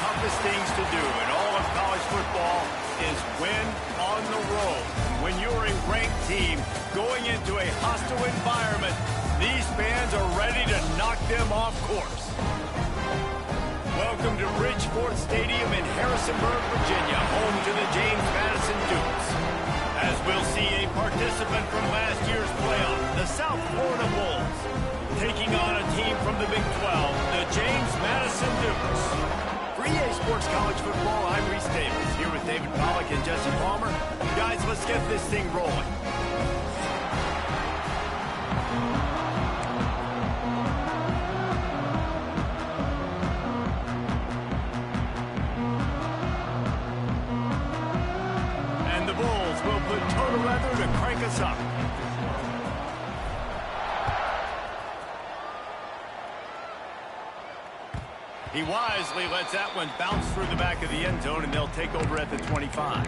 toughest things to do in all of college football is win on the road. When you're a ranked team going into a hostile environment, these fans are ready to knock them off course. Welcome to Bridgeport Stadium in Harrisonburg, Virginia, home to the James Madison Dukes. As we'll see a participant from last year's playoff, the South Florida Bulls, taking on a team from the Big 12, the James Madison Dukes. For EA Sports College Football, I'm Reese Davis, here with David Pollack and Jesse Palmer. Guys, let's get this thing rolling. And the Bulls will put total leather to crank us up. He wisely lets that one bounce through the back of the end zone, and they'll take over at the 25.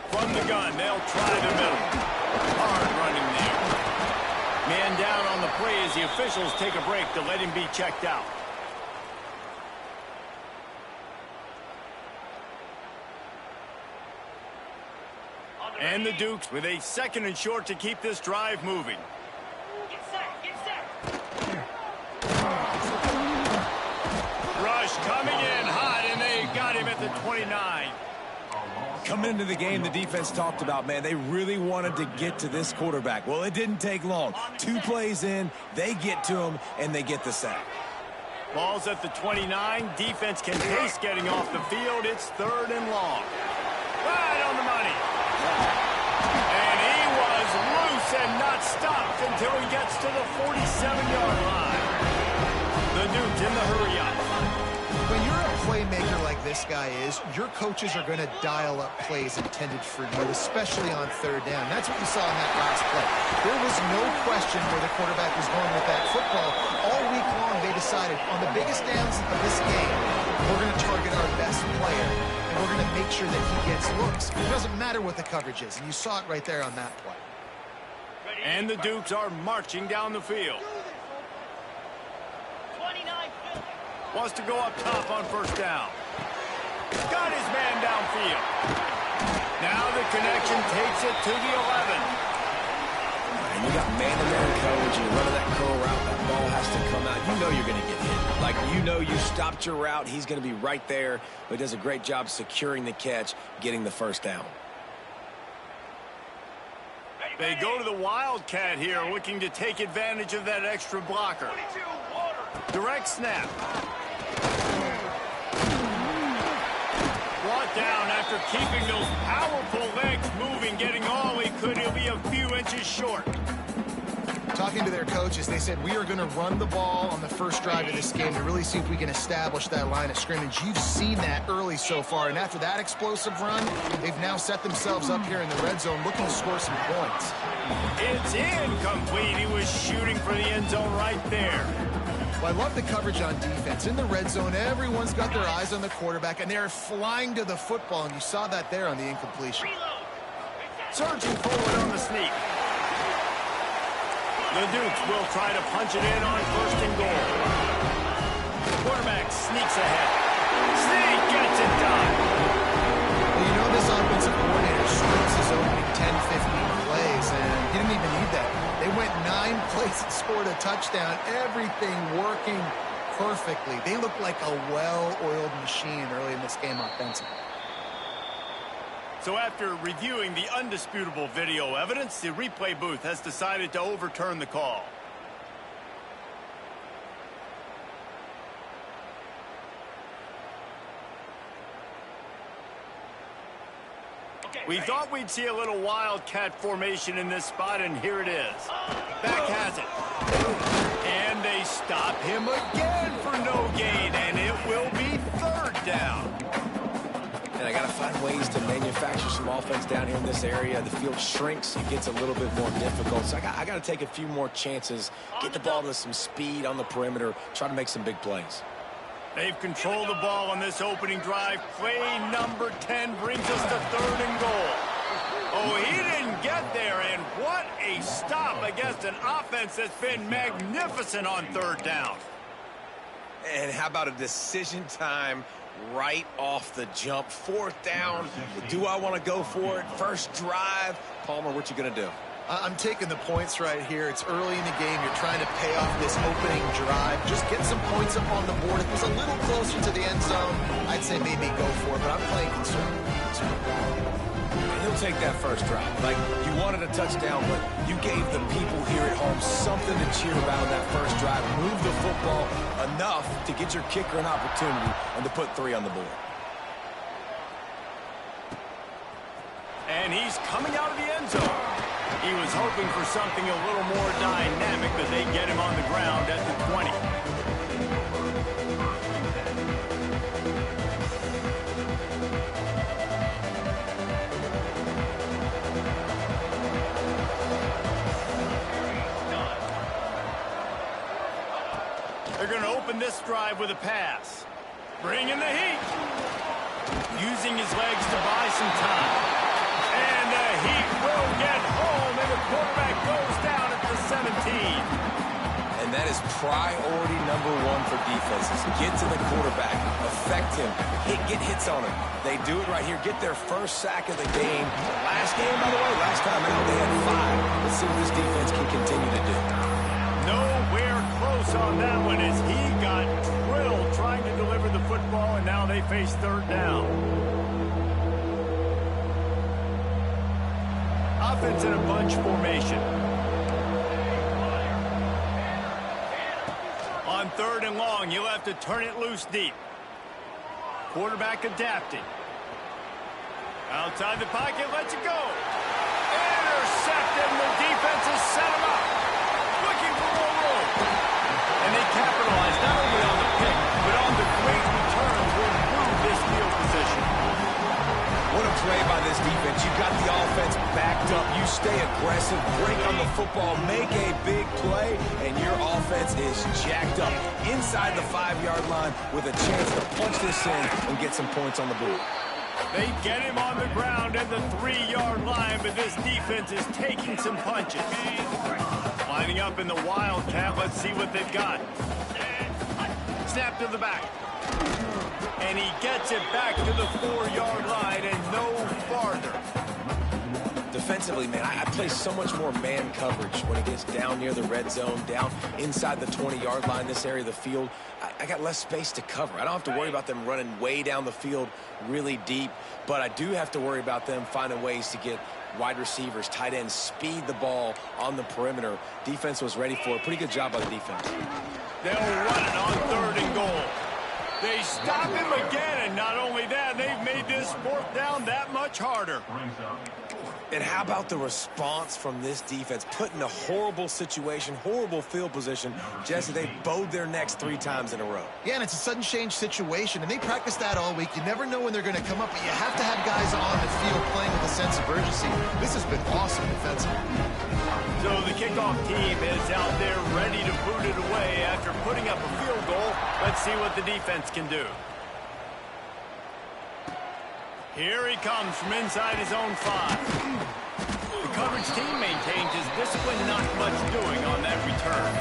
From the gun, they'll try the middle. Hard running there. Man down on the play as the officials take a break to let him be checked out. And the Dukes with a 2nd and short to keep this drive moving. Get set, get set. Rush coming in hot, and they got him at the 29. Coming into the game, the defense talked about, man, they really wanted to get to this quarterback. Well, it didn't take long. 2 plays in, they get to him, and they get the sack. Ball's at the 29. Defense can taste getting off the field. It's 3rd and long. Right on the money. And he was loose and not stopped until he gets to the 47-yard line. The Dukes in the hurry up. When you're a playmaker like this guy is, your coaches are going to dial up plays intended for you, especially on 3rd down. That's what you saw in that last play. There was no question where the quarterback was going with that football. All week long, they decided, on the biggest downs of this game, we're going to target our best player, and we're going to make sure that he gets looks. It doesn't matter what the coverage is, and you saw it right there on that play. And the Dukes are marching down the field. 29. Wants to go up top on 1st down. Got his man downfield. Now the connection takes it to the 11. And you got man-to-man coverage, and you're running that curl route, that ball has to come out. You know you're going to get hit. Like, you know you stopped your route. He's going to be right there. But he does a great job securing the catch, getting the 1st down. They go to the Wildcat here, looking to take advantage of that extra blocker. Direct snap. Brought down after keeping those powerful legs moving, getting all he could. He'll be a few inches short. Talking to their coaches, they said, we are going to run the ball on the first drive of this game to really see if we can establish that line of scrimmage. You've seen that early so far, and after that explosive run, they've now set themselves up here in the red zone looking to score some points. It's incomplete. He was shooting for the end zone right there. Well, I love the coverage on defense. In the red zone, everyone's got their eyes on the quarterback, and they're flying to the football, and you saw that there on the incompletion. Surging forward on the sneak. The Dukes will try to punch it in on 1st and goal. Quarterback sneaks ahead. Sneak gets it done. Well, you know this offensive coordinator scripts his opening 10-15 plays, and he didn't even need that. They went 9 plays and scored a touchdown. Everything working perfectly. They look like a well-oiled machine early in this game offensively. So after reviewing the undisputable video evidence, the replay booth has decided to overturn the call. We thought we'd see a little Wildcat formation in this spot, and here it is. Back has it. And they stop him again for no gain, and it will be 3rd down. And I got to find ways to manufacture some offense down here in this area. The field shrinks. It gets a little bit more difficult. So I got to take a few more chances, get the ball to some speed on the perimeter, try to make some big plays. They've controlled the ball on this opening drive. Play number 10 brings us to 3rd and goal. Oh, he didn't get there, and what a stop against an offense that's been magnificent on 3rd down. And how about a decision time right off the jump? 4th down. Do I want to go for it? First drive. Palmer, what you going to do? I'm taking the points right here. It's early in the game. You're trying to pay off this opening drive. Just get some points up on the board. If it was a little closer to the end zone, I'd say maybe go for it, but I'm playing conservative. He'll take that first drive. Like, you wanted a touchdown, but you gave the people here at home something to cheer about on that first drive. Move the football enough to get your kicker an opportunity and to put 3 on the board. And he's coming out of the end zone. He was hoping for something a little more dynamic, but they get him on the ground at the 20. They're going to open this drive with a pass. Bringing the heat. Using his legs to buy some time. And the heat will get home, and the quarterback goes down at the 17. And that is priority number 1 for defenses. Get to the quarterback. Affect him. Get hits on him. They do it right here. Get their first sack of the game. Last game, by the way, last time out, they had 5. Let's see what this defense can continue to do. Nowhere close on that one as he got drilled trying to deliver the football, and now they face 3rd down. Offense in a bunch formation. On 3rd and long, you'll have to turn it loose deep. Quarterback adapting. Outside the pocket, lets it go. Intercepted, and the defense has set him up. Looking for more room. And they capitalize not only on the pick, but on the great return to improve this field position. What a play by this defense. You got the offense backed up. You stay aggressive, break on the football, make a big play, and your offense is jacked up inside the 5-yard line with a chance to punch this in and get some points on the board. They get him on the ground at the 3-yard line, but this defense is taking some punches. Lining up in the Wildcat. Let's see what they've got. Snap to the back. And he gets it back to the 4-yard line and no farther. Defensively, man, I play so much more man coverage when it gets down near the red zone, down inside the 20-yard line, this area of the field. I got less space to cover. I don't have to worry about them running way down the field really deep, but I do have to worry about them finding ways to get wide receivers, tight ends, speed the ball on the perimeter. Defense was ready for it. Pretty good job by the defense. They'll run it on 3rd and goal. They stop him again, and not only that, they've made this 4th down that much harder. And how about the response from this defense? Put in a horrible situation, horrible field position. Jesse, they bowed their necks 3 times in a row. Yeah, and it's a sudden change situation, and they practice that all week. You never know when they're going to come up, but you have to have guys on the field playing with a sense of urgency. This has been awesome defensively. So the kickoff team is out there ready to boot it away after putting up a field goal. Let's see what the defense can do. Here he comes from inside his own 5. The coverage team maintains his discipline, not much doing on that return.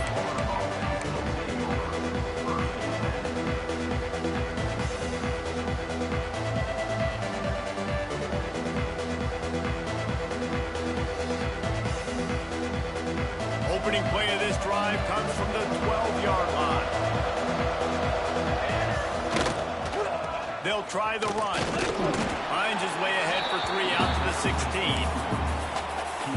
Opening play of this drive comes from the 12-yard line. They'll try the run. Hines is way ahead for 3 out to the 16.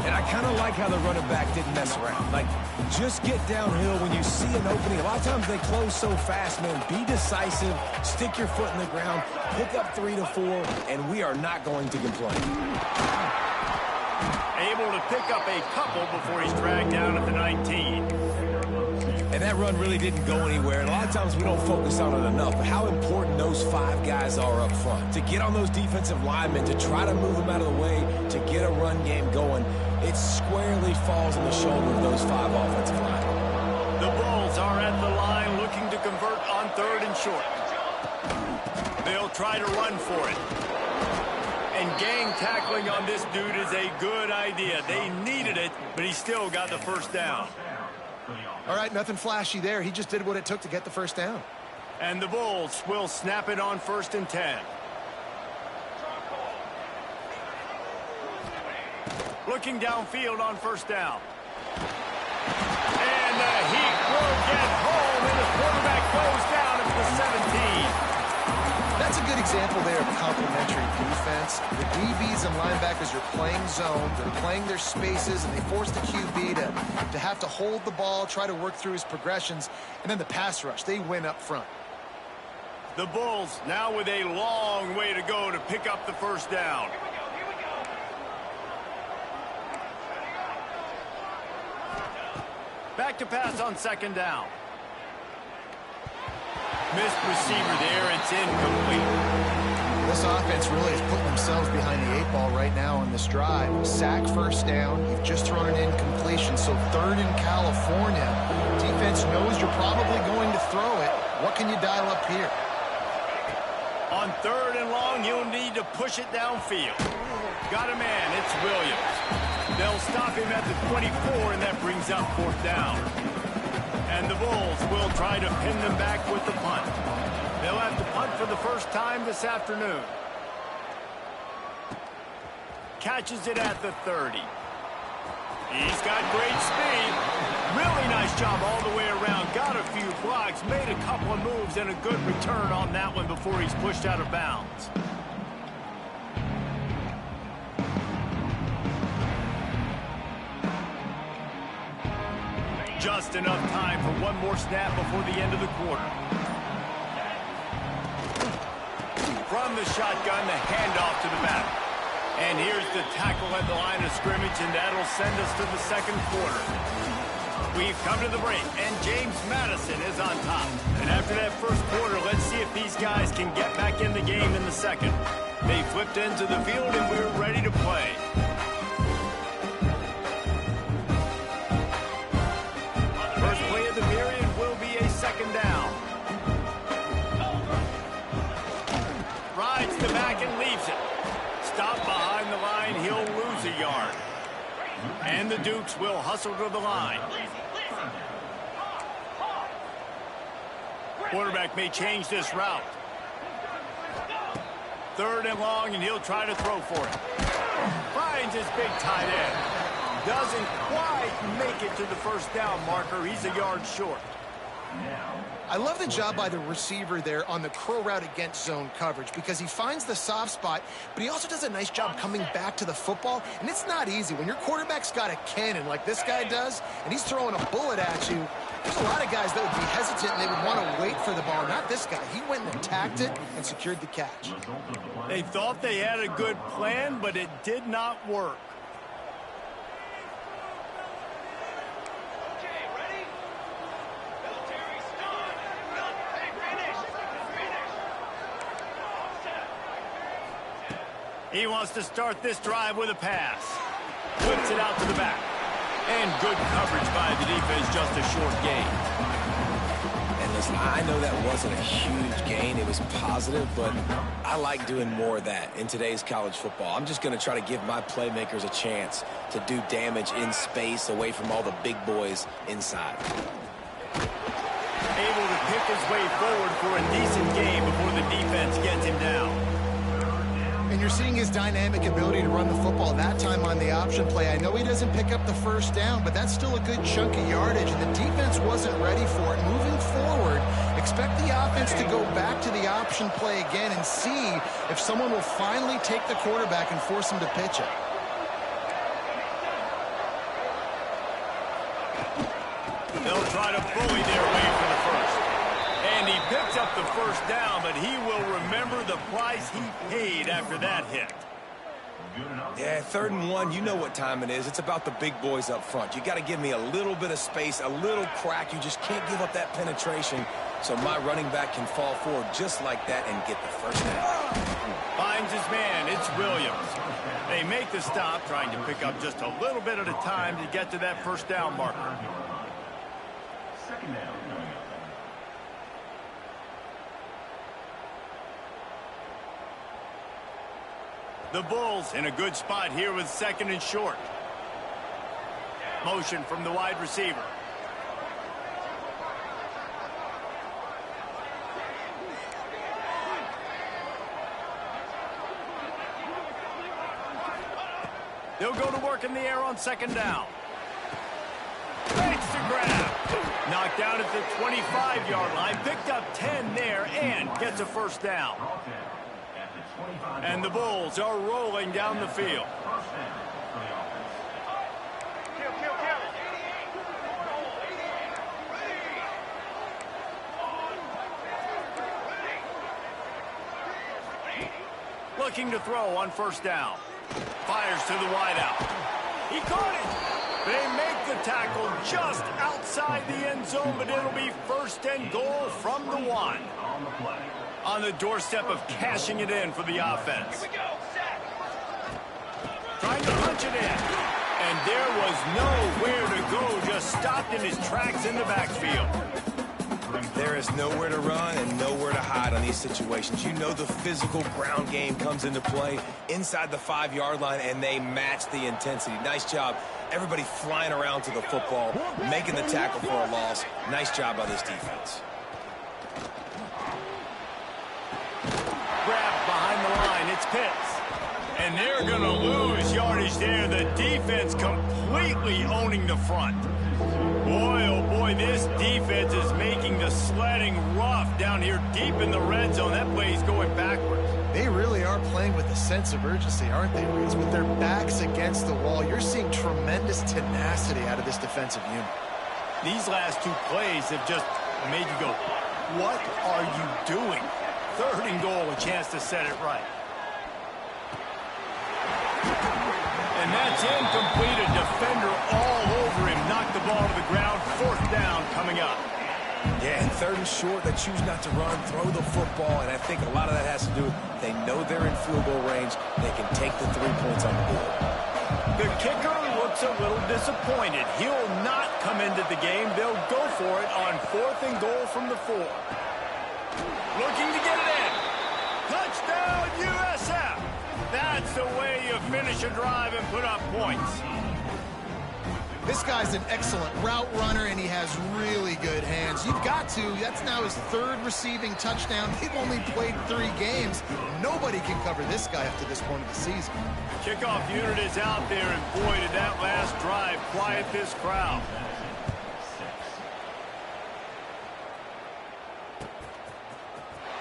And I kind of like how the running back didn't mess around. Like, just get downhill when you see an opening. A lot of times they close so fast, man. Be decisive, stick your foot in the ground, pick up 3 to 4, and we are not going to complain. Able to pick up a couple before he's dragged down at the 19. And that run really didn't go anywhere. And a lot of times we don't focus on it enough, but how important those 5 guys are up front. To get on those defensive linemen, to try to move them out of the way, to get a run game going, it squarely falls on the shoulder of those 5 offensive linemen. The Bulls are at the line looking to convert on 3rd and short. They'll try to run for it. And gang tackling on this dude is a good idea. They needed it, but he still got the first down. All right, nothing flashy there. He just did what it took to get the first down. And the Bulls will snap it on 1st and 10. Looking downfield on 1st down. And the Heat will get home, and the quarterback goes down at the 17. That's a good example there of complementary defense. The DBs and linebackers are playing zone, they're playing their spaces, and they force the QB to have to hold the ball, try to work through his progressions, and then the pass rush, they win up front. The Bulls now with a long way to go to pick up the first down. Back to pass on 2nd down. Missed receiver there. It's incomplete. This offense really is putting themselves behind the 8 ball right now on this drive. Sack, 1st down. You've just thrown an incompletion, so 3rd in California. Defense knows you're probably going to throw it. What can you dial up here? On 3rd and long, you'll need to push it downfield. Got a man. It's Williams. They'll stop him at the 24, and that brings up 4th down. And the Bulls will try to pin them back with the punt. They'll have to punt for the first time this afternoon. Catches it at the 30. He's got great speed. Really nice job all the way around. Got a few blocks, made a couple of moves, and a good return on that one before he's pushed out of bounds. Just enough time for one more snap before the end of the quarter. From the shotgun, the handoff to the back. And here's the tackle at the line of scrimmage, and that'll send us to the 2nd quarter. We've come to the break, and James Madison is on top. And after that first quarter, let's see if these guys can get back in the game in the 2nd. They flipped into the field, and we're ready to play. First play of the period will be a 2nd down. Rides the back and leaves it. Stop behind the line, he'll lose a yard. And the Dukes will hustle to the line. Quarterback may change this route. 3rd and long, and he'll try to throw for it. Finds his big tight end. Doesn't quite make it to the first down marker. He's a yard short. I love the job by the receiver there on the curl route against zone coverage because he finds the soft spot, but he also does a nice job coming back to the football, and it's not easy. When your quarterback's got a cannon like this guy does, and he's throwing a bullet at you, there's a lot of guys that would be hesitant and they would want to wait for the ball. Not this guy. He went and attacked it and secured the catch. They thought they had a good plan, but it did not work. He wants to start this drive with a pass. Whips it out to the back. And good coverage by the defense, just a short gain. And listen, I know that wasn't a huge gain. It was positive, but I like doing more of that in today's college football. I'm just going to try to give my playmakers a chance to do damage in space away from all the big boys inside. Able to pick his way forward for a decent game before the defense gets him down. And you're seeing his dynamic ability to run the football, that time on the option play. I know he doesn't pick up the first down, but that's still a good chunk of yardage, and the defense wasn't ready for it. Moving forward, expect the offense to go back to the option play again and see if someone will finally take the quarterback and force him to pitch it. They'll try to bully their way for the first. And he picks up the first down, but he will remember the price he paid after that hit. Yeah, 3rd and 1, you know what time it is. It's about the big boys up front. You got to give me a little bit of space, a little crack. You just can't give up that penetration so my running back can fall forward just like that and get the first down. Finds his man. It's Williams. They make the stop, trying to pick up just a little bit at a time to get to that first down marker. Second down. The Bulls in a good spot here with 2nd and short. Motion from the wide receiver. They'll go to work in the air on 2nd down. Makes the grab. Knocked down at the 25-yard line. Picked up 10 there and gets a first down. And the Bulls are rolling down the field. Looking to throw on 1st down. Fires to the wideout. He caught it. They make the tackle just outside the end zone, but it'll be 1st and goal from the 1. On the doorstep of cashing it in for the offense. Here we go. Set. Trying to punch it in. And there was nowhere to go, just stopped in his tracks in the backfield. There is nowhere to run and nowhere to hide on these situations. You know the physical ground game comes into play inside the 5-yard line, and they match the intensity. Nice job. Everybody flying around to the football, making the tackle for a loss. Nice job by this defense. Grabbed behind the line. It's Pitts. And they're going to lose yardage there. The defense completely owning the front. Boy, oh boy, this defense is making the sledding rough down here deep in the red zone. That play is going backwards. They really are playing with a sense of urgency, aren't they, Reese? With their backs against the wall, you're seeing tremendous tenacity out of this defensive unit. These last 2 plays have just made you go, what are you doing? 3rd and goal, a chance to set it right. And that's incomplete. A defender all over him. Knocked the ball to the ground. 4th down coming up. Yeah, and 3rd and short, they choose not to run, throw the football, and I think a lot of that has to do with they know they're in field goal range. They can take the 3 points on the board. The kicker looks a little disappointed. He'll not come into the game. They'll go for it on 4th and goal from the 4. Looking to get it in. Touchdown, USF. That's the way you finish a drive and put up points. This guy's an excellent route runner, and he has really good hands. You've got to. That's now his 3rd receiving touchdown. They've only played 3 games. Nobody can cover this guy up to this point of the season. Kickoff unit is out there, and boy, did that last drive quiet this crowd.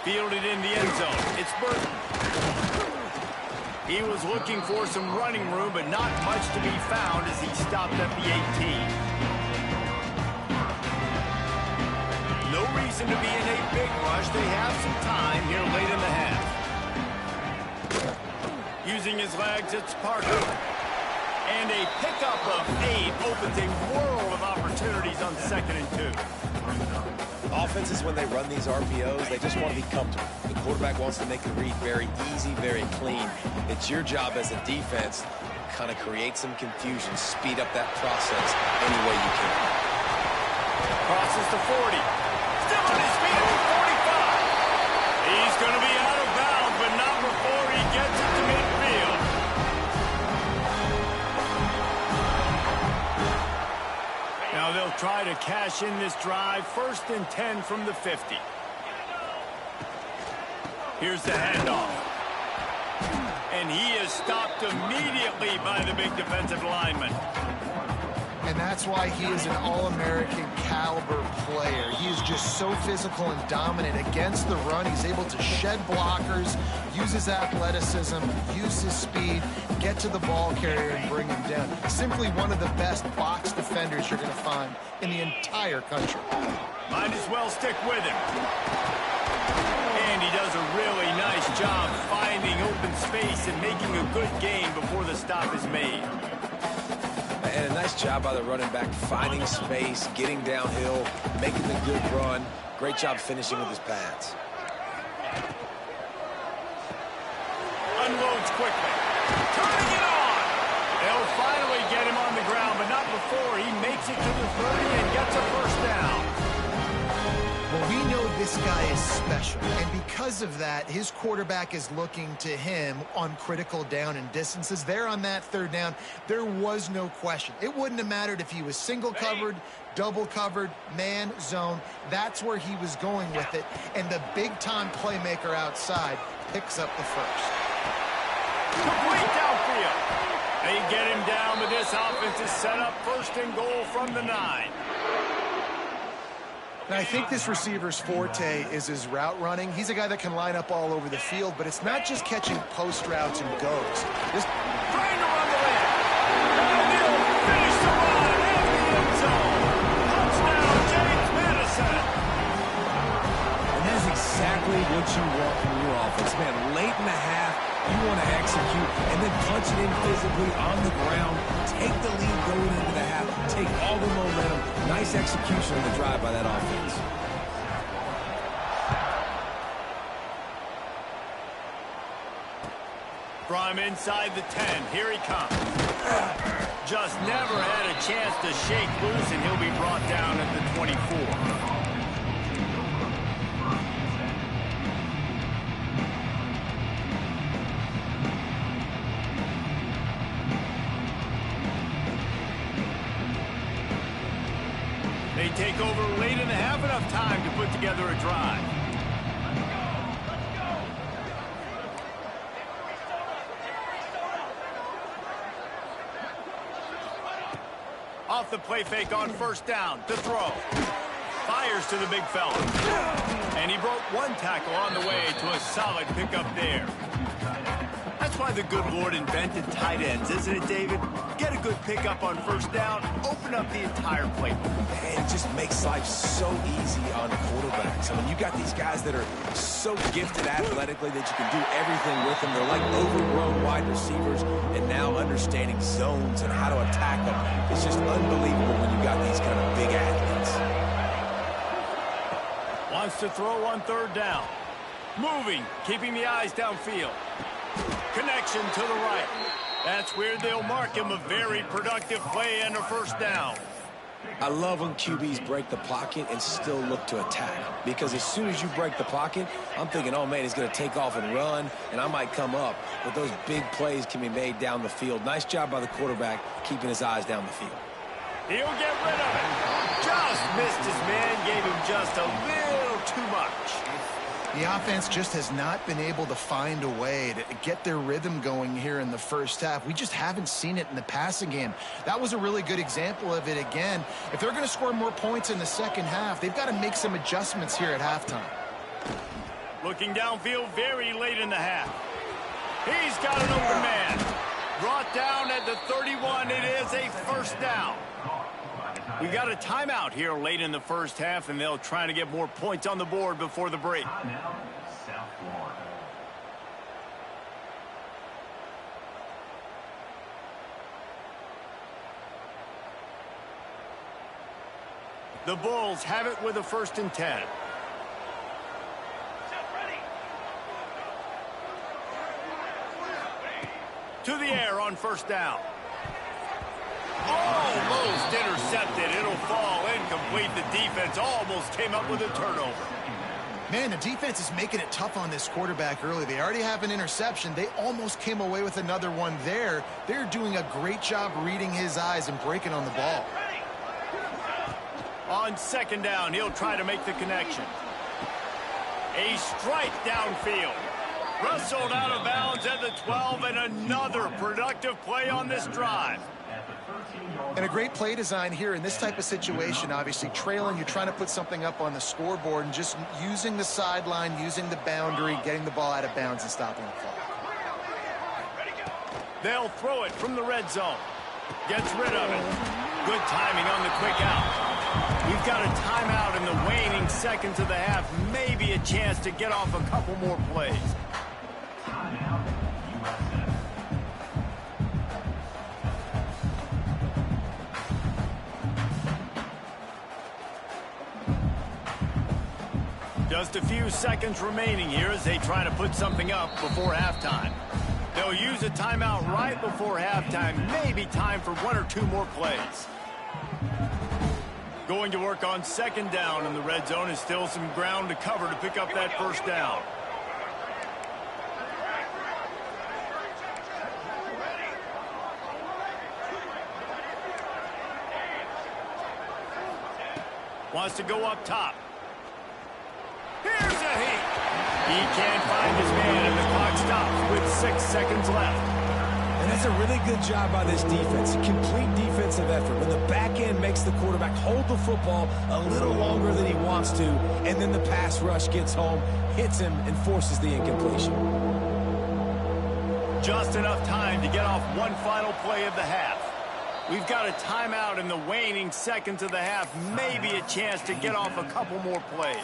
Fielded in the end zone. It's Burton. He was looking for some running room, but not much to be found as he stopped at the 18. No reason to be in a big rush. They have some time here late in the half. Using his legs, it's Parker. And a pickup of 8 opens a world of opportunities on 2nd and 2. Offenses, when they run these RPOs, they just want to be comfortable. The quarterback wants to make the read very easy, very clean. It's your job as a defense to kind of create some confusion, speed up that process any way you can. Crosses the 40. Still on his feet at the 45. He's going to be out of bounds, but not before he gets it to midfield. Now they'll try to cash in this drive. 1st and 10 from the 50. Here's the handoff. And he is stopped immediately by the big defensive lineman. And that's why he is an All-American caliber player. He is just so physical and dominant against the run. He's able to shed blockers, use his athleticism, use his speed, get to the ball carrier and bring him down. Simply one of the best box defenders you're going to find in the entire country. Might as well stick with him. And he does a really nice job finding open space and making a good gain before the stop is made. And a nice job by the running back, finding space, getting downhill, making the good run. Great job finishing with his pads. Unloads quickly. Turning it on. They'll finally get him on the ground, but not before he makes it to the 30 and gets a first down. Well, we know this guy is special, and because of that, his quarterback is looking to him on critical down and distances. There on that third down, there was no question. It wouldn't have mattered if he was single covered, double covered, man, zone. That's where he was going with it, and the big-time playmaker outside picks up the first. Complete downfield. They get him down, but this offense is set up first and goal from the 9. And I think this receiver's forte is his route running. He's a guy that can line up all over the field, but it's not just catching post routes and goes. Trying to run the lane. And he'll finish the run in the end zone. Touchdown, James Madison. And that's exactly what you want from your offense, man. Late in the half, you want to execute and then punch it in physically on the ground. Take the lead going into the half. Take all the momentum. Nice execution on the drive by that offense. From inside the 10, here he comes. Just never had a chance to shake loose, and he'll be brought down at the 24. They take over late in the half, enough time to put together a drive. Off the play fake on first down to throw. Fires to the big fella. And he broke one tackle on the way to a solid pickup there. That's why the good Lord invented tight ends, isn't it, David? Get a good pickup on first down, open up the entire playbook. Man, it just makes life so easy on quarterbacks. I mean, you got these guys that are so gifted athletically that you can do everything with them. They're like overgrown wide receivers, and now understanding zones and how to attack them. It's just unbelievable when you got these kind of big athletes. Wants to throw on third down. Moving, keeping the eyes downfield. Connection to the right. That's where they'll mark him a very productive play and a first down. I love when QBs break the pocket and still look to attack. Because as soon as you break the pocket, I'm thinking, oh, man, he's going to take off and run, and I might come up. But those big plays can be made down the field. Nice job by the quarterback keeping his eyes down the field. He'll get rid of it. Just missed his man, gave him just a little too much. The offense just has not been able to find a way to get their rhythm going here in the first half. We just haven't seen it in the passing game. That was a really good example of it again. If they're going to score more points in the second half, they've got to make some adjustments here at halftime. Looking downfield very late in the half. He's got an open man. Brought down at the 31. It is a first down. We got a timeout here late in the first half, and they'll try to get more points on the board before the break. South Florida. The Bulls have it with a 1st and 10. To the air on first down. Almost intercepted. It'll fall incomplete. The defense almost came up with a turnover. Man, the defense is making it tough on this quarterback early. They already have an interception. They almost came away with another one there. They're doing a great job reading his eyes and breaking on the ball. On second down, he'll try to make the connection. A strike downfield. Wrestled out of bounds at the 12, and another productive play on this drive. And a great play design here in this type of situation. Obviously trailing, you're trying to put something up on the scoreboard, and just using the sideline, using the boundary, getting the ball out of bounds and stopping the clock. They'll throw it from the red zone. Gets rid of it. Good timing on the quick out. We've got a timeout in the waning seconds of the half. Maybe a chance to get off a couple more plays. Timeout, USA. Just a few seconds remaining here as they try to put something up before halftime. They'll use a timeout right before halftime. Maybe time for one or two more plays. Going to work on second down in the red zone is still some ground to cover to pick up that first down. Wants to go up top. Here's a heat. He can't find his man, and the clock stops with 6 seconds left. And that's a really good job by this defense. Complete defensive effort. When the back end makes the quarterback hold the football a little longer than he wants to, and then the pass rush gets home, hits him, and forces the incompletion. Just enough time to get off one final play of the half. We've got a timeout in the waning seconds of the half. Maybe a chance to get off a couple more plays.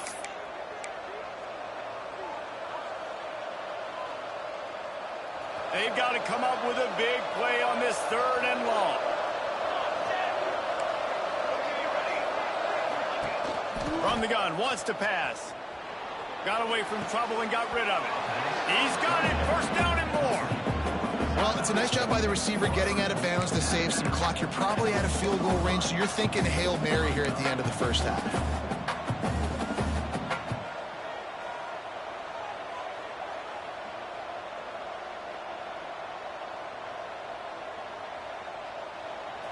They've got to come up with a big play on this third and long. From the gun, wants to pass. Got away from trouble and got rid of it. He's got it, first down and more. Well, it's a nice job by the receiver getting out of bounds to save some clock. You're probably out of field goal range, so you're thinking Hail Mary here at the end of the first half.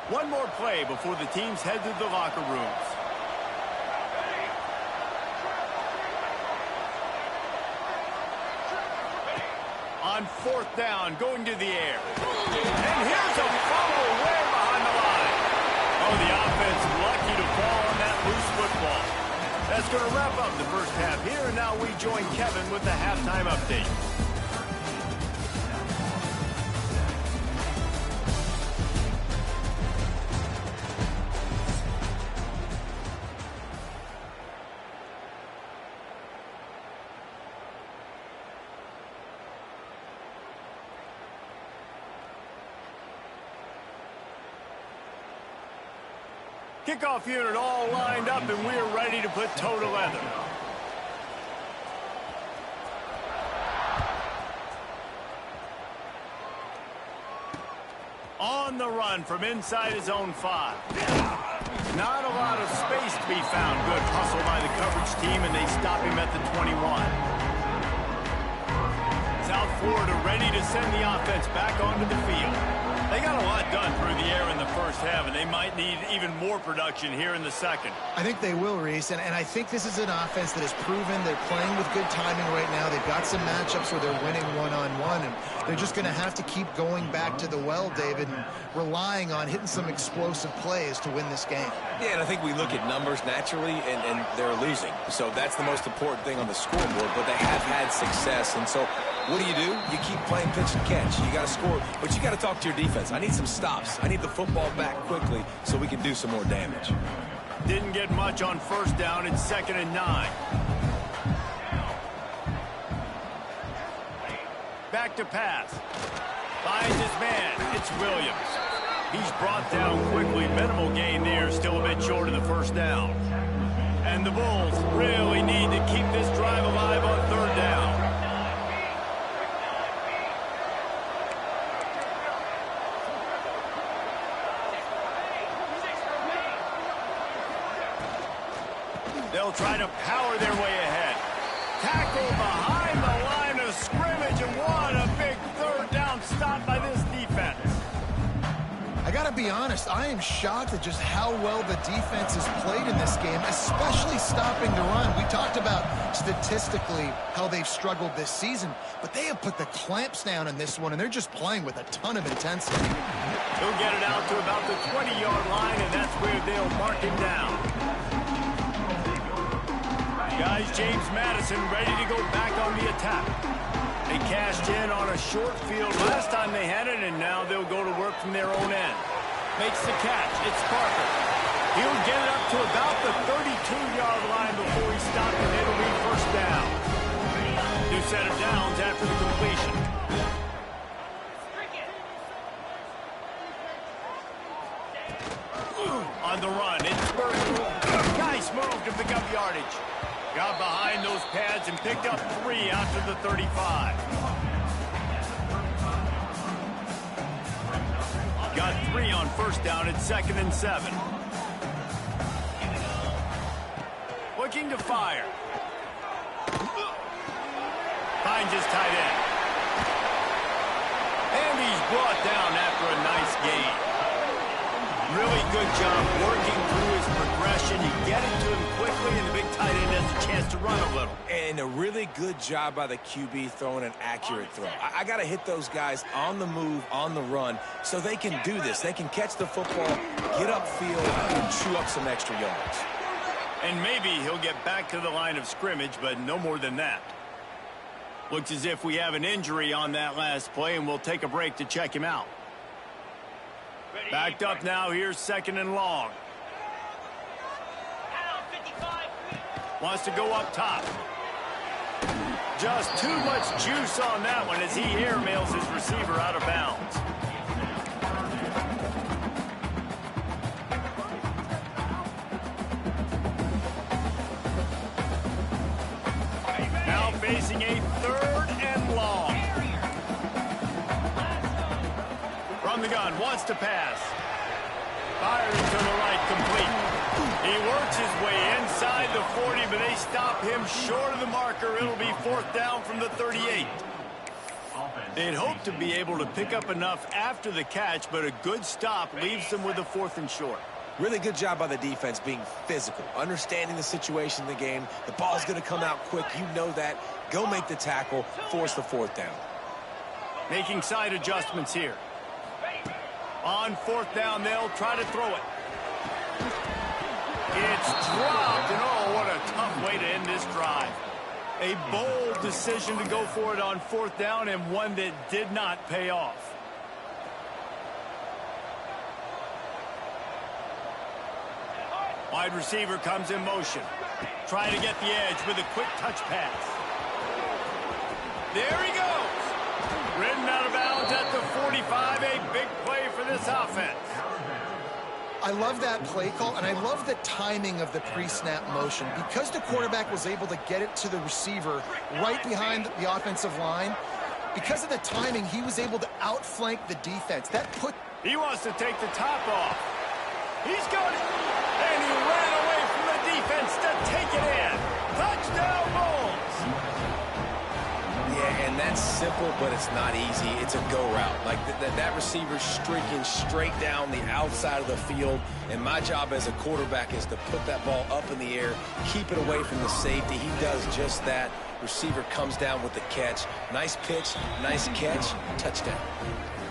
One more play before the teams head to the locker rooms. On fourth down, going to the air. And here's a fumble way behind the line. Oh, the offense lucky to fall on that loose football. That's going to wrap up the first half here, and now we join Kevin with the halftime update. Kickoff unit all lined up, and we're ready to put toe to leather. On the run from inside his own 5. Not a lot of space to be found. Good hustle by the coverage team, and they stop him at the 21. South Florida ready to send the offense back onto the field. They got a lot done through the air in the first half, and they might need even more production here in the second. I think they will, Reese, and I think this is an offense that has proven they're playing with good timing right now. They've got some matchups where they're winning one-on-one, and they're just going to have to keep going back to the well, David, and relying on hitting some explosive plays to win this game. Yeah, and I think we look at numbers naturally, and they're losing. So that's the most important thing on the scoreboard, but they have had success. And so what do? You keep playing pitch and catch. You got to score, but you got to talk to your defense. I need some stops. I need the football back quickly so we can do some more damage. Didn't get much on first down. It's 2nd and 9. Back to pass. Finds his man. It's Williams. He's brought down quickly. Minimal gain there. Still a bit short of the first down. And the Bulls really need to keep this drive alive on third down. They'll try to power their way ahead. Tackle behind the line of scrimmage, and what a big third down stop by this defense. I got to be honest, I am shocked at just how well the defense has played in this game, especially stopping the run. We talked about statistically how they've struggled this season, but they have put the clamps down in this one, and they're just playing with a ton of intensity. He'll get it out to about the 20-yard line, and that's where they'll mark him down. Guys, James Madison ready to go back on the attack. They cashed in on a short field last time they had it, and now they'll go to work from their own end. Makes the catch. It's Parker. He'll get it up to about the 32-yard line before he stopped, and it'll be first down. New set of downs after the completion. On the run, it's Burton. Nice move to pick up yardage. Got behind those pads and picked up 3 after the 35. Got 3 on first down at 2nd and 7. Looking to fire. Finds his tight end. And he's brought down after a nice gain. Really good job working through his progression. You get it to him quickly, and the big tight end has a chance to run a little. And a really good job by the QB throwing an accurate throw. I got to hit those guys on the move, on the run, so they can do this. They can catch the football, get upfield, and chew up some extra yards. And maybe he'll get back to the line of scrimmage, but no more than that. Looks as if we have an injury on that last play, and we'll take a break to check him out. Backed up now. Here's 2nd and long. Wants to go up top. Just too much juice on that one as he airmails his receiver out of bounds. Now facing a 3rd and long. From the gun, wants to pass. Fires to the right, complete. He works his way inside the 40, but they stop him short of the marker. It'll be 4th down from the 38. They'd hope to be able to pick up enough after the catch, but a good stop leaves them with a 4th and short. Really good job by the defense being physical, understanding the situation in the game. The ball's going to come out quick. You know that. Go make the tackle, force the 4th down. Making side adjustments here. On 4th down, they'll try to throw it. It's dropped, and oh, what a tough way to end this drive. A bold decision to go for it on 4th down, and one that did not pay off. Wide receiver comes in motion. Trying to get the edge with a quick touch pass. There he goes. Ridden out of bounds at the 45. A big play for this offense. I love that play call, and I love the timing of the pre-snap motion. Because the quarterback was able to get it to the receiver right behind the offensive line, because of the timing, he was able to outflank the defense. He wants to take the top off. He's got it. And he ran away from the defense to take it in. Touchdown, Bulls. Yeah, and that's simple, but it's not easy. It's a go route. Like that receiver's streaking straight down the outside of the field, and my job as a quarterback is to put that ball up in the air, keep it away from the safety. He does just that. Receiver comes down with the catch. Nice pitch, nice catch, touchdown.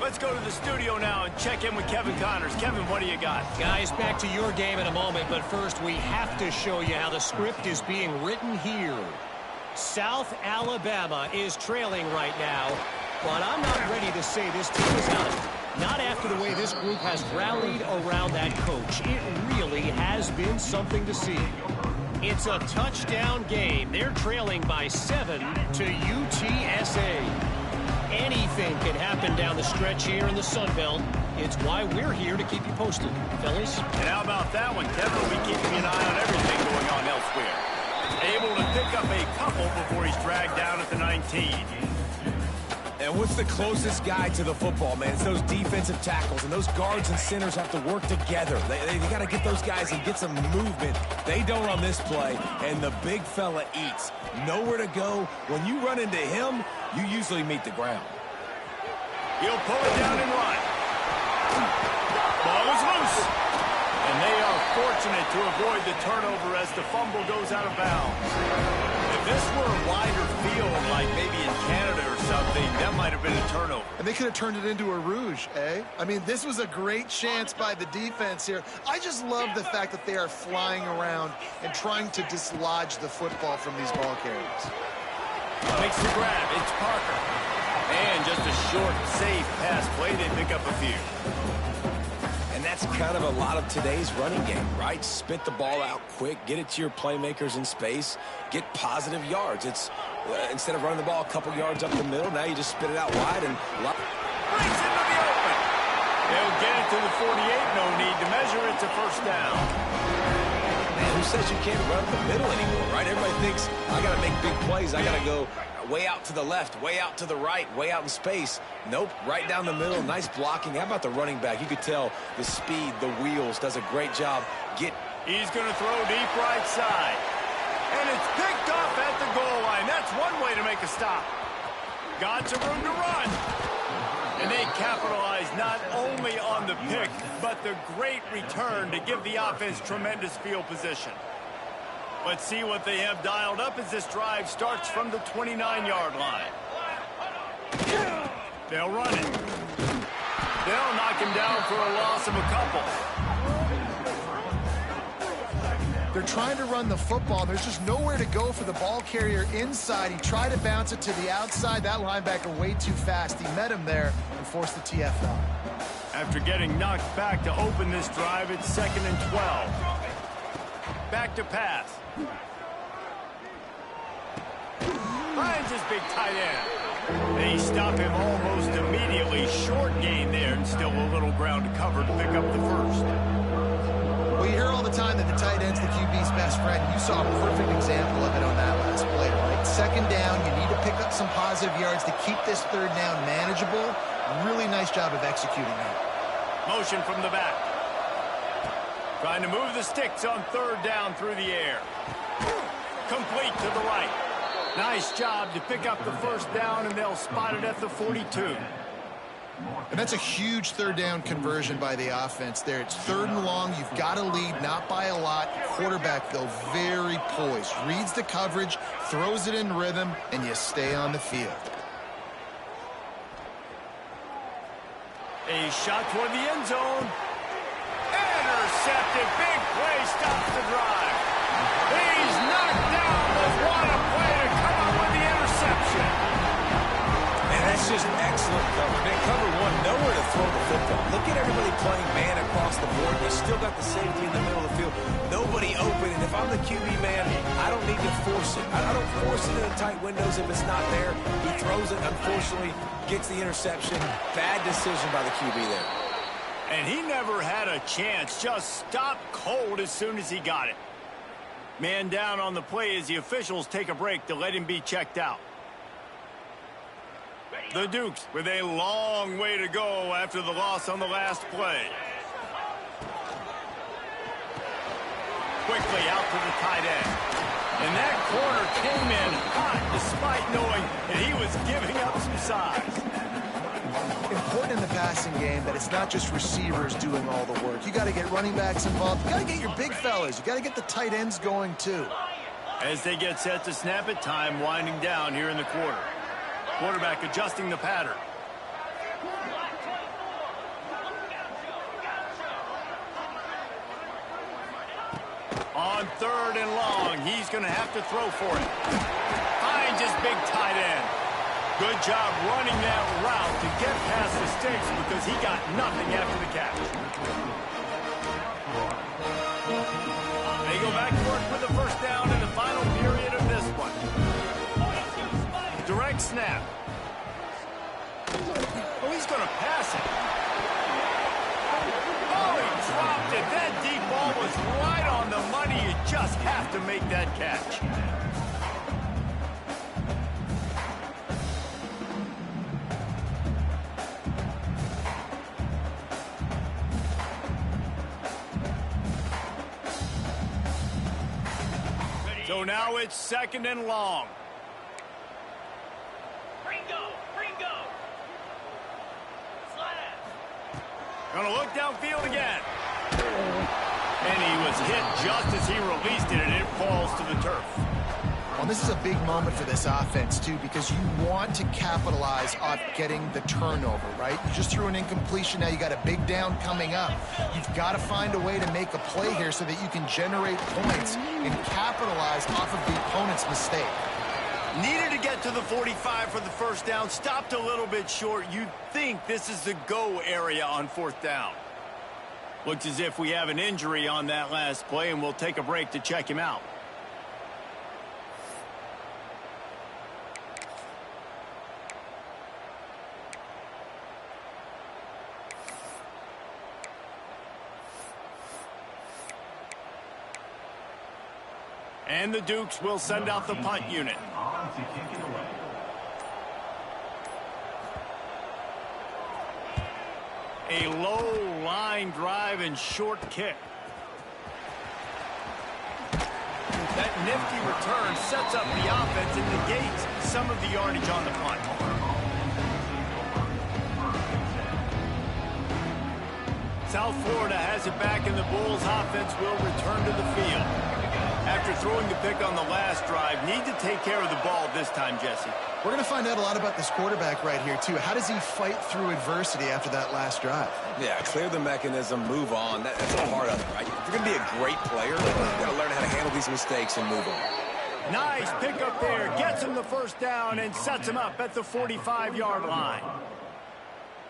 Let's go to the studio now and check in with Kevin Connors. Kevin, what do you got? Guys, back to your game in a moment, but first we have to show you how the script is being written here. South Alabama is trailing right now, but I'm not ready to say this team is out. Not after the way this group has rallied around that coach. It really has been something to see. It's a touchdown game. They're trailing by 7 to UTSA. Anything can happen down the stretch here in the Sun Belt. It's why we're here to keep you posted, fellas. And how about that one? Kevin will be keeping an eye on everything going on elsewhere. Able to pick up a couple before he's dragged down at the 19. And what's the closest guy to the football, man? It's those defensive tackles, and those guards and centers have to work together. They got to get those guys and get some movement. They don't on this play, and the big fella eats. Nowhere to go. When you run into him, you usually meet the ground. He'll pull it down and run. Ball is loose. And they are fortunate to avoid the turnover as the fumble goes out of bounds. If this were a wider field, like maybe in Canada or something, that might have been a turnover. And they could have turned it into a rouge, eh? I mean, this was a great chance by the defense here. I just love the fact that they are flying around and trying to dislodge the football from these ball carriers. Makes the grab. It's Parker. And just a short, safe pass play. They pick up a few. And that's kind of a lot of today's running game, right? Spit the ball out quick, get it to your playmakers in space, get positive yards. It's instead of running the ball a couple yards up the middle, now you just spit it out wide and Breaks into the open. They'll get it to the 48. No need to measure it to first down. Man, who says you can't run up the middle anymore, right? Everybody thinks, I got to make big plays. I got to go way out to the left, way out to the right, way out in space. Nope, right down the middle. Nice blocking. How about the running back? You could tell the speed, the wheels, does a great job. He's going to throw deep right side. And it's picked off at the goal line. That's one way to make a stop. Got some room to run. And they capitalize not only on the pick, but the great return to give the offense tremendous field position. Let's see what they have dialed up as this drive starts from the 29-yard line. They'll run it. They'll knock him down for a loss of a couple. They're trying to run the football. There's just nowhere to go for the ball carrier inside. He tried to bounce it to the outside. That linebacker way too fast. He met him there and forced the TFL. After getting knocked back to open this drive, it's 2nd and 12. Back to pass. Finds his big tight end. They stop him almost immediately. Short gain there and still a little ground to cover to pick up the first. Well, you hear all the time that the tight end's the QB's best friend. You saw a perfect example of it on that last play, right? 2nd down, you need to pick up some positive yards to keep this 3rd down manageable. Really nice job of executing that. Motion from the back. Trying to move the sticks on 3rd down through the air. Complete to the right. Nice job to pick up the first down, and they'll spot it at the 42. And that's a huge 3rd down conversion by the offense there. It's 3rd and long. You've got to lead, not by a lot. Quarterback, though, very poised. Reads the coverage, throws it in rhythm, and you stay on the field. A shot toward the end zone. Intercepted. Big play stops the drive. He's knocked down, but what a play to come up with the interception. And that's just excellent cover. Man, cover one, nowhere to throw the football. Look at everybody playing man across the board. You still got the safety in the middle of the field. Nobody open, and if I'm the QB man, I don't need to force it. I don't force it in the tight windows if it's not there. He throws it, unfortunately, gets the interception. Bad decision by the QB there. And he never had a chance. Just stopped cold as soon as he got it. Man down on the play as the officials take a break to let him be checked out. The Dukes with a long way to go after the loss on the last play. Quickly out to the tight end. And that corner came in hot despite knowing that he was giving up some size. Important in the passing game that it's not just receivers doing all the work. You got to get running backs involved. You got to get your big fellas. You got to get the tight ends going too. As they get set to snap it, time winding down here in the quarter. Quarterback adjusting the pattern. On 3rd and long, he's going to have to throw for it. Finds his big tight end. Good job running that route to get past the sticks because he got nothing after the catch. They go back to work with the first down in the final period of this one. Direct snap. Oh, he's going to pass it. Oh, he dropped it. That deep ball was right on the money. You just have to make that catch. So now it's 2nd and long. Ringo. Gonna look downfield again. And he was hit just as he released it, and it falls to the turf. Well, this is a big moment for this offense, too, because you want to capitalize on getting the turnover, right? You just threw an incompletion. Now you got a big down coming up. You've got to find a way to make a play here so that you can generate points and capitalize off of the opponent's mistake. Needed to get to the 45 for the first down. Stopped a little bit short. You'd think this is the go area on 4th down. Looks as if we have an injury on that last play, and we'll take a break to check him out. And the Dukes will send out the punt unit. On to kick it away. A low line drive and short kick. That nifty return sets up the offense and negates some of the yardage on the punt. South Florida has it back, and the Bulls offense will return to the field. After throwing the pick on the last drive, need to take care of the ball this time, Jesse. We're going to find out a lot about this quarterback right here, too. How does he fight through adversity after that last drive? Yeah, clear the mechanism, move on. That's a part of it, right? If you're going to be a great player, you've got to learn how to handle these mistakes and move on. Nice pick up there. Gets him the first down and sets him up at the 45-yard line.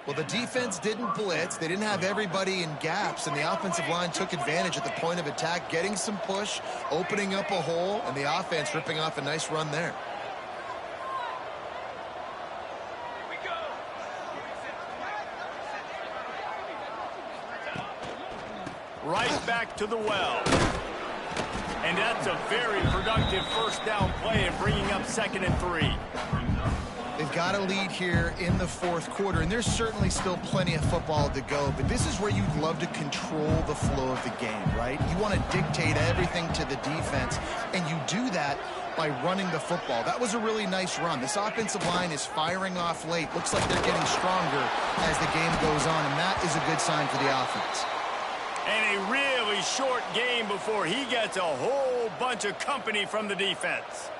Well, the defense didn't blitz. They didn't have everybody in gaps, and the offensive line took advantage at the point of attack, getting some push, opening up a hole, and the offense ripping off a nice run there. Right back to the well. And that's a very productive first down play and bringing up 2nd and 3. They've got a lead here in the fourth quarter, and there's certainly still plenty of football to go, but this is where you'd love to control the flow of the game, right? You want to dictate everything to the defense, and you do that by running the football. That was a really nice run. This offensive line is firing off late. Looks like they're getting stronger as the game goes on, and that is a good sign for the offense. And a really short game before he gets a whole bunch of company from the defense.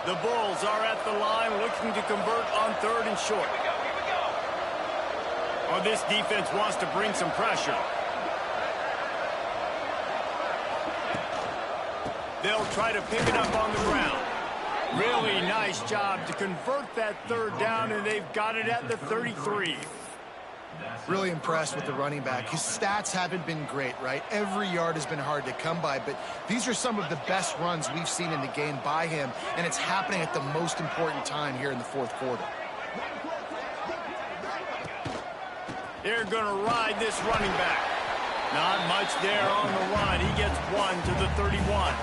The Bulls are at the line looking to convert on 3rd and short. Oh, this defense wants to bring some pressure. They'll try to pick it up on the ground. Really nice job to convert that 3rd down, and they've got it at the 33. Really impressed with the running back. His stats haven't been great, right? Every yard has been hard to come by, but these are some of the best runs we've seen in the game by him, and it's happening at the most important time here in the fourth quarter. They're going to ride this running back. Not much there on the run. He gets 1 to the 31.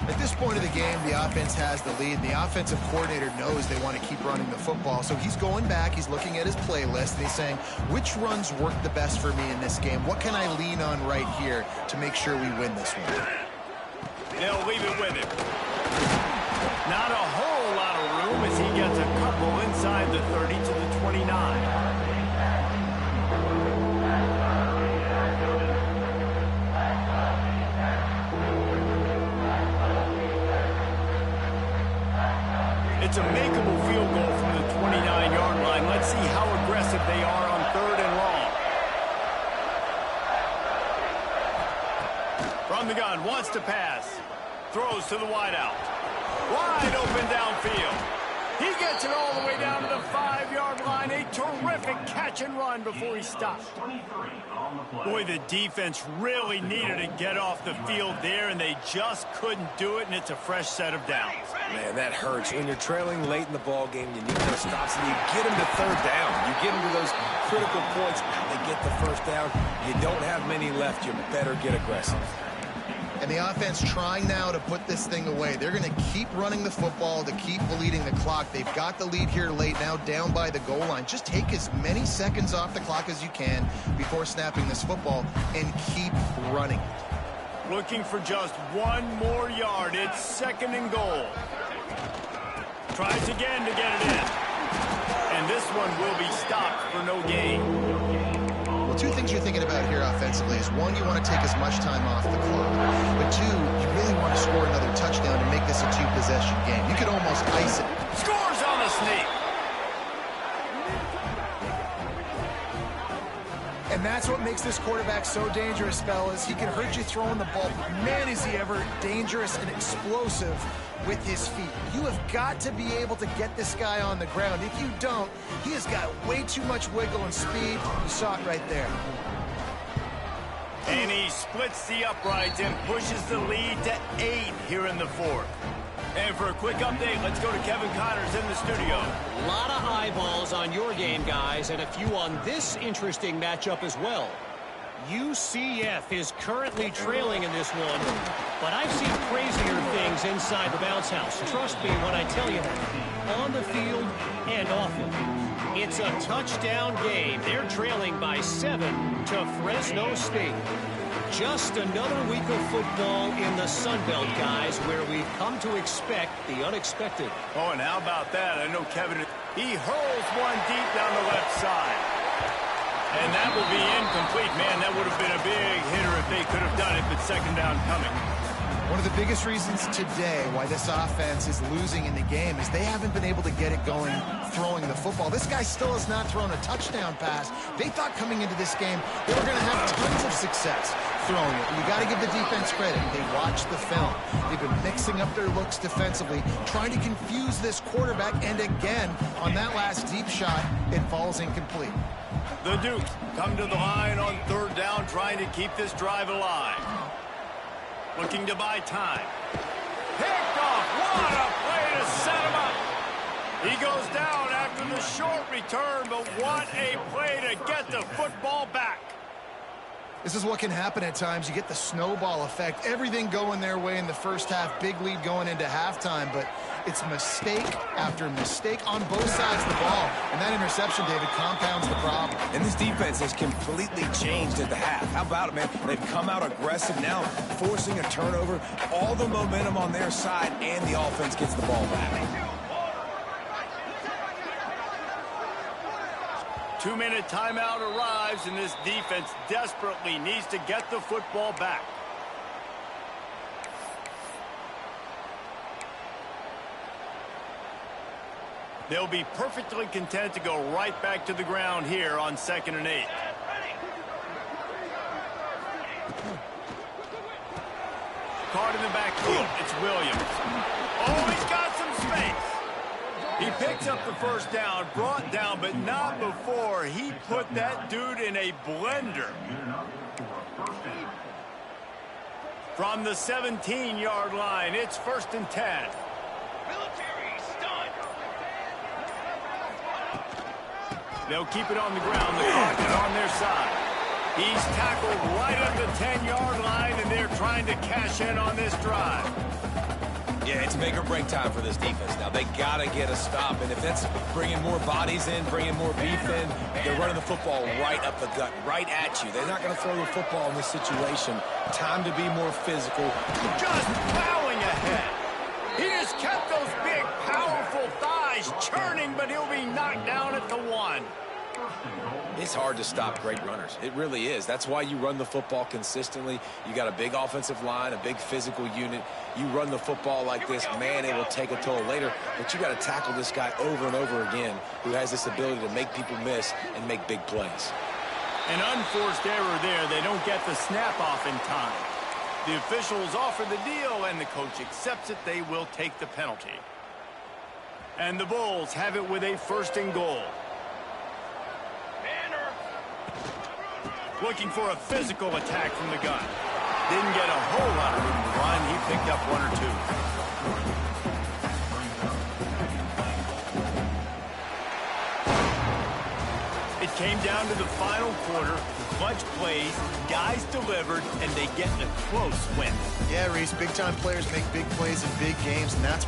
At this point of the game, the offense has the lead. The offensive coordinator knows they want to keep running the football. So he's going back, he's looking at his playlist, and he's saying, which runs work the best for me in this game? What can I lean on right here to make sure we win this one? They'll leave it with him. Not a whole lot of room as he gets a couple inside the 30 to the 29. It's a makeable field goal from the 29-yard line. Let's see how aggressive they are on 3rd and long. From the gun, wants to pass. Throws to the wideout. Wide open downfield. He gets it all the way down to the 5-yard line. A terrific catch and run before he stopped. Boy, the defense really needed to get off the field there, and they just couldn't do it, and it's a fresh set of downs. Man, that hurts. When you're trailing late in the ball game, you need those stops, and you get them to 3rd down. You get them to those critical points, they get the first down. You don't have many left. You better get aggressive. And the offense trying now to put this thing away. They're going to keep running the football to keep bleeding the clock. They've got the lead here late, now down by the goal line. Just take as many seconds off the clock as you can before snapping this football and keep running. Looking for just 1 more yard. It's 2nd and goal. Tries again to get it in. And this one will be stopped for no gain. Well, 2 things you're thinking about here offensively is, 1, you want to take as much time off the clock. But 2, you really want to score another touchdown and make this a 2-possession game. You could almost ice it. Scores on the sneak. And that's what makes this quarterback so dangerous, fellas. He can hurt you throwing the ball, but man, is he ever dangerous and explosive with his feet. You have got to be able to get this guy on the ground. If you don't, he has got way too much wiggle and speed. You saw it right there. And he splits the uprights and pushes the lead to 8 here in the fourth. And for a quick update, let's go to Kevin Connors in the studio. A lot of eyeballs on your game, guys, and a few on this interesting matchup as well. UCF is currently trailing in this one, but I've seen crazier things inside the bounce house. Trust me when I tell you that. On the field and off it. It's a touchdown game. They're trailing by 7 to Fresno State. Just another week of football in the Sun Belt, guys, where we've come to expect the unexpected. Oh, and how about that? I know Kevin, he hurls one deep down the left side. And that will be incomplete. Man, that would have been a big hitter if they could have done it, but second down coming. One of the biggest reasons today why this offense is losing in the game is they haven't been able to get it going throwing the football. This guy still has not thrown a touchdown pass. They thought coming into this game they were going to have tons of success throwing it. You got to give the defense credit. They watched the film. They've been mixing up their looks defensively, trying to confuse this quarterback, and again, on that last deep shot, it falls incomplete. The Dukes come to the line on third down, trying to keep this drive alive. Looking to buy time. Picked off. What a play to set him up. He goes down after the short return, but what a play to get the football back. This is what can happen at times. You get the snowball effect. Everything going their way in the first half. Big lead going into halftime, but it's mistake after mistake on both sides of the ball. And that interception, David, compounds the problem. And this defense has completely changed at the half. How about it, man? They've come out aggressive now, forcing a turnover. All the momentum on their side, and the offense gets the ball back. 2-minute timeout arrives, and this defense desperately needs to get the football back. They'll be perfectly content to go right back to the ground here on 2nd and 8. Caught in the backfield. It's Williams. Oh, he's got some space. He picks up the first down, brought down, but not before he put that dude in a blender. From the 17-yard line, it's 1st and 10. They'll keep it on the ground. The clock is on their side. He's tackled right at the 10-yard line, and they're trying to cash in on this drive. Yeah, it's make or break time for this defense. Now, they got to get a stop, and if that's bringing more bodies in, bringing more beef in, they're running the football right up the gut, right at you. They're not going to throw the football in this situation. Time to be more physical. Just plowing ahead. He just kept those big, powerful thighs churning, but he'll be knocked down at the 1. It's hard to stop great runners. It really is. That's why you run the football consistently. You got a big offensive line, a big physical unit. You run the football like this, man, it will take a toll later. But you got to tackle this guy over and over again who has this ability to make people miss and make big plays. An unforced error there. They don't get the snap off in time. The officials offer the deal, and the coach accepts it. They will take the penalty. And the Bulls have it with a 1st and goal. Looking for a physical attack from the gun. Didn't get a whole lot of room to run. He picked up 1 or 2. It came down to the final quarter. Clutch plays, guys delivered, and they get a close win. Yeah, Reese, big-time players make big plays in big games, and that's